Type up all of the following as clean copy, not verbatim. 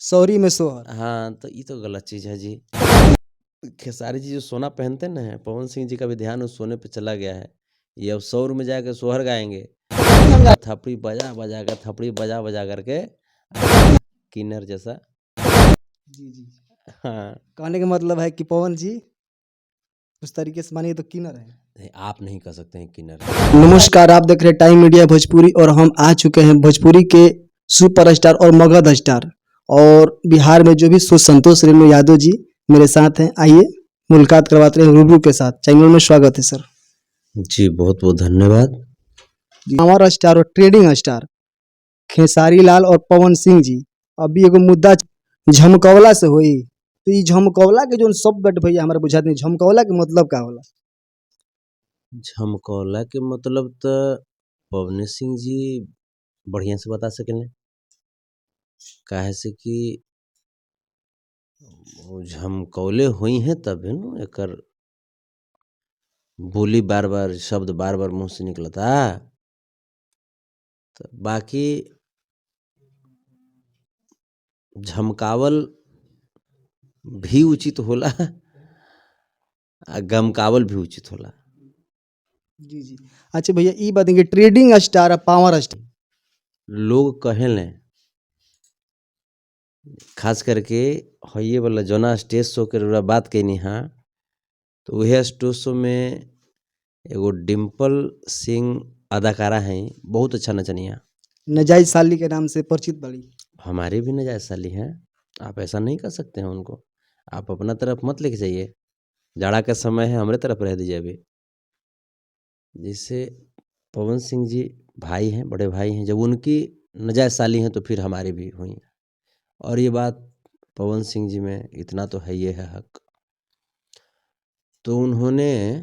सौरी में सोहर। हाँ, तो ये तो गलत चीज़ है जी। खेसारी जी जो सोना पहनते ना हैं, पवन सिंह जी का भी ध्यान उस सोने पे चला गया है। ये अब सौर में जाके सोहर गाएँगे। थपड़ी बजा-बजा कर थपड़ी बजा-बजा करके किन्नर जैसा। जी। हाँ, कहने का मतलब है कि पवन जी उस तरीके से मानिए तो किन्नर है। नहीं आप नहीं कह सकते हैं किन्नर। नमस्कार, आप देख रहे हैं टाइम मीडिया भोजपुरी और हम आ चुके हैं भोजपुरी के सुपरस्टार और मगध स्टार और बिहार में जो भी संतोष रेणु यादव जी मेरे साथ हैं। आइए मुलाकात करवाते हैं रूबरू के साथ। चैनल में स्वागत है सर। जी, बहुत-बहुत धन्यवाद। हमारा स्टार और ट्रेडिंग स्टार खेसारी लाल और पवन सिंह जी अभी एगो मुद्दा झमकौला से हुई तो ये झमकौला के जो शब्द बट भैया हमारे बुझाते नहीं, झमकौला के मतलब का होला? झमकौला के मतलब तो पवन सिंह जी बढ़िया से बता सकेले। काहे से कि वो झमकौले हुई हैं तबे न एकर बोली बार-बार शब्द बार-बार मुँह से निकलता। तो बाकी झमकावल भी उचित होला आ गमकावल भी उचित होला। जी। अच्छा भैया ये बताएंगे ट्रेडिंग स्टार और पावर स्टार लोग कहेले खास करके हइये वाला जौना स्टेज शो के रउरा बात कइनी हा तो उहे स्टेज शो में एगो डिम्पल सिंह अदाकारा हैं, बहुत अच्छा नचनिया। नजायज साली के नाम से परिचित बड़ी। हमारे भी नजायज साली हैं, आप ऐसा नहीं कर सकते हैं उनको। आप अपना तरफ मत लेके जाइए, जाड़ा का समय है, हमारे तरफ रह दीजिए अभी। जैसे पवन सिंह जी भाई हैं, बड़े भाई हैं, जब उनकी नजायज साली हैं तो फिर हमारी भी हुई। और ये बात पवन सिंह जी में इतना तो है, ये है हक। तो उन्होंने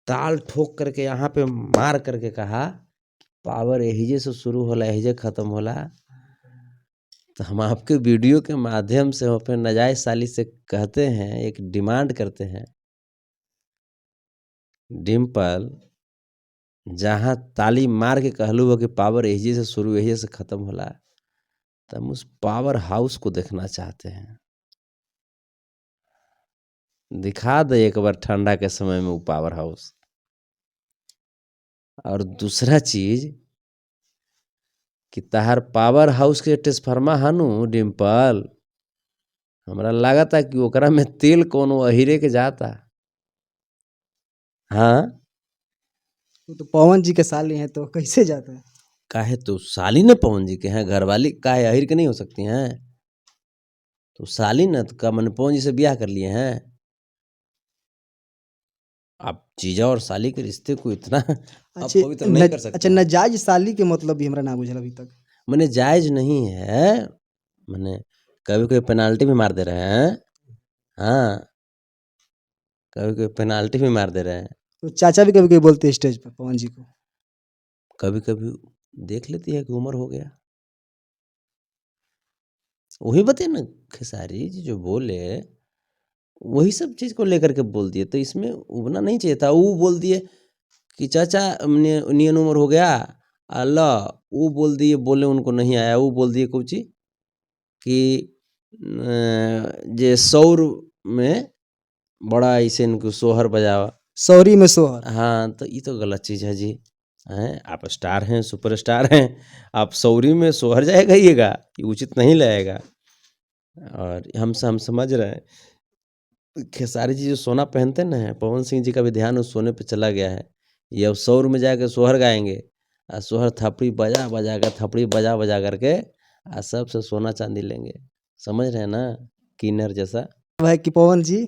ताल ठोक करके यहाँ पे मार करके कहा पावर एहिजे से शुरू होला एहिजे खत्म होला। तो हम आपके वीडियो के माध्यम से हम अपने नजायज साली से कहते हैं, एक डिमांड करते हैं, डिम्पल जहाँ ताली मार के कहलू हो कि पावर एहिजे से शुरू एहिजे से खत्म होला, तो हम उस पावर हाउस को देखना चाहते हैं। दिखा दे एक बार ठंडा के समय में वो पावर हाउस। और दूसरा चीज कि तहार पावर हाउस के ट्रांसफार्मर हनु डिम्पल, हमरा लागता कि ओकरा में तेल कोनो अहिरे के जाता। हाँ, तो पवन जी के साली हैं तो कैसे जाता है? काहे तो साली न पवन जी के हैं, घरवाली काहे अहिर के नहीं हो सकती हैं? तो साली न तो का मन पवन जी से ब्याह कर लिए हैं। आप जीजा और साली के रिश्ते को इतना अपवित्र नहीं कर सकते अच्छा हैं। नजायज साली के मतलब भी हमरा ना बुझल अभी तक। मने जायज नहीं है, मने कभी-कभी पेनाल्टी भी मार दे रहे हैं। हाँ, कभी-कभी पेनाल्टी भी मार दे रहे हैं। तो चाचा भी कभी कभी बोलते हैं स्टेज पर पवन जी को। कभी-कभी देख लेती है कि उम्र हो गया। वही बताइए ना, खेसारी जी जो बोले वही सब चीज़ को लेकर के बोल दिए, तो इसमें उबना नहीं चाहिए था। वो बोल दिए कि चाचा नियन उम्र हो गया, अल्लाह वो बोल दिए, बोले उनको नहीं आया। वो बोल दिए कुछ कि जे सौर में बड़ा ऐसे इनको सोहर बजावा। सौरी में सोहर। हाँ, तो ये तो गलत चीज़ है जी। हैं, आप स्टार हैं, सुपरस्टार हैं, आप सौरी में सोहर जाए गाइएगा, ये उचित नहीं लगेगा। और हम समझ रहे हैं, खेसारी जी जो सोना पहनते ना हैं, पवन सिंह जी का भी ध्यान उस सोने पे चला गया है। ये अब सौर में जाके सोहर गाएंगे और सोहर थपड़ी बजा-बजा कर थपड़ी बजा-बजा करके सबसे सोना चांदी लेंगे। समझ रहे हैं ना, किन्नर जैसा। है कि पवन जी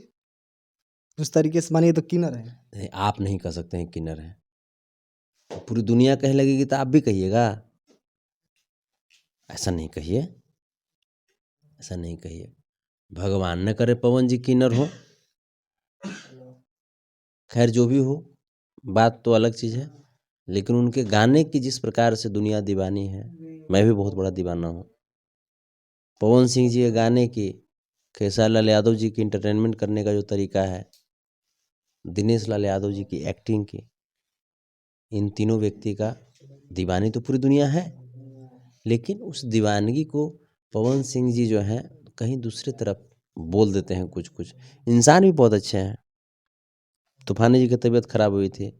उस तरीके से मानिए तो किन्नर है। नहीं, आप नहीं कह सकते हैं किन्नर है। पूरी दुनिया कहने लगेगी तो आप भी कहिएगा। ऐसा नहीं कहिए, ऐसा नहीं कहिए। भगवान न करे पवन जी किन्नर हो। खैर जो भी हो, बात तो अलग चीज़ है, लेकिन उनके गाने की जिस प्रकार से दुनिया दीवानी है, मैं भी बहुत बड़ा दीवाना हूँ। पवन सिंह जी के गाने की, खेसारी लाल यादव जी की एंटरटेनमेंट करने का जो तरीका है, दिनेश लाल यादव जी की एक्टिंग की, इन तीनों व्यक्ति का दीवानी तो पूरी दुनिया है। लेकिन उस दीवानगी को पवन सिंह जी जो हैं कहीं दूसरी तरफ बोल देते हैं कुछ कुछ। इंसान भी बहुत अच्छे हैं। तूफानी जी की तबीयत खराब हुई थी,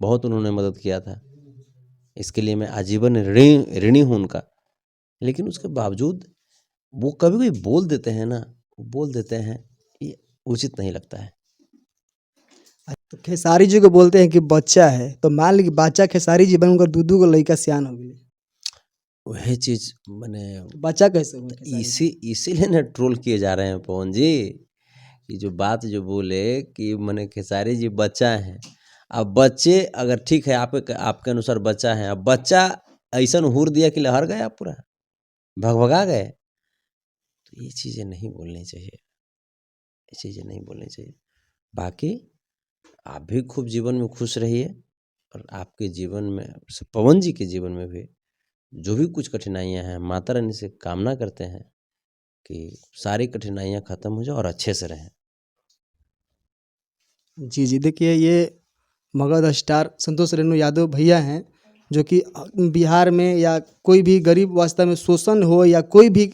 बहुत उन्होंने मदद किया था, इसके लिए मैं आजीवन ऋणी हूँ उनका। लेकिन उसके बावजूद वो कभी कभी बोल देते हैं ना, बोल देते हैं, ये उचित नहीं लगता है। तो खेसारी जी को बोलते हैं कि बच्चा है, तो मान ली कि बच्चा खेसारी जी बनकर दू को लड़का सियान हो गई, वही चीज मैंने बच्चा कैसे हुआ खेसारी जी? इसीलिए ना ट्रोल किए जा रहे हैं पवन जी, कि जो बात जो बोले कि मैंने खेसारी जी बच्चा हैं। अब बच्चे अगर ठीक है आपके अनुसार बच्चा है, अब बच्चा ऐसा हुर दिया कि लहर गया पूरा, भगभगा गए, तो ये चीज़ें नहीं बोलनी चाहिए, ये चीज़ें नहीं बोलनी चाहिए। बाकी आप भी खूब जीवन में खुश रहिए, और आपके जीवन में, पवन जी के जीवन में भी जो भी कुछ कठिनाइयाँ हैं, माता रानी से कामना करते हैं कि सारी कठिनाइयाँ खत्म हो जाए और अच्छे से रहें। जी जी, देखिए ये मगध स्टार संतोष रेणु यादव भैया हैं, जो कि बिहार में या कोई भी गरीब अवस्था में शोषण हो या कोई भी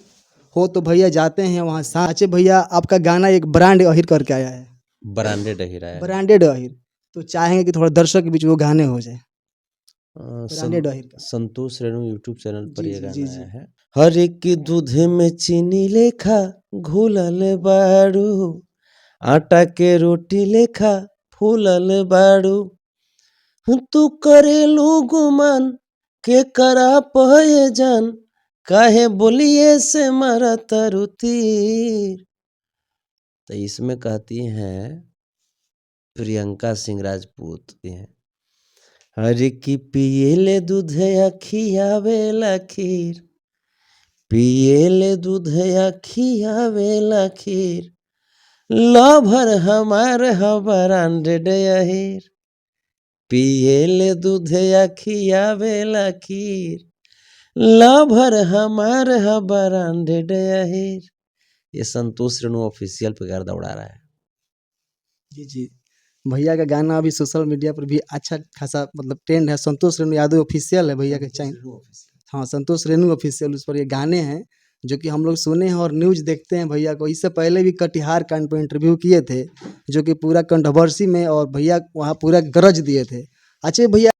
हो तो भैया जाते हैं वहाँ साथ। अच्छा भैया, आपका गाना एक ब्रांड अहिर करके आया है, ब्रांडेड ही रहा है। ब्रांडेड अहिर, तो चाहेंगे कि थोड़ा दर्शक के बीच वो गाने हो जाए, ब्रांडेड अहिर का। संतोष रेणु यूट्यूब चैनल पर जी ये जी गाना जी जी। आया है। हर एक की दूध में चीनी लेखा घुलल बाड़ू, आटा के रोटी लेखा फूलल बाड़ू, तू करेलू गुमान के करा पहे जान, काहे बोलिए से मारा तरु तीर। तो इसमें कहती हैं प्रियंका सिंह राजपूत की हैं, हर की पियले दूध खियावेला खीर, पियले दूध खियावेला खीर, लभर हमार ब्रांडेड अहिर, पियले दूध खियावेला खीर, लभर हमार ब्रांडेड अहिर। ये संतोष रेणु ऑफिशियल पे गर्दा उड़ा रहा है। जी जी, भैया का गाना अभी सोशल मीडिया पर भी अच्छा खासा मतलब ट्रेंड है। संतोष रेणु यादव ऑफिशियल है भैया का चैनल, हाँ संतोष रेणु ऑफिशियल, उस पर ये गाने हैं जो कि हम लोग सुने हैं और न्यूज़ देखते हैं भैया को। इससे पहले भी कटिहार कांड पर इंटरव्यू किए थे, जो कि पूरा कंट्रोवर्सी में, और भैया वहाँ पूरा गरज दिए थे। अच्छा भैया,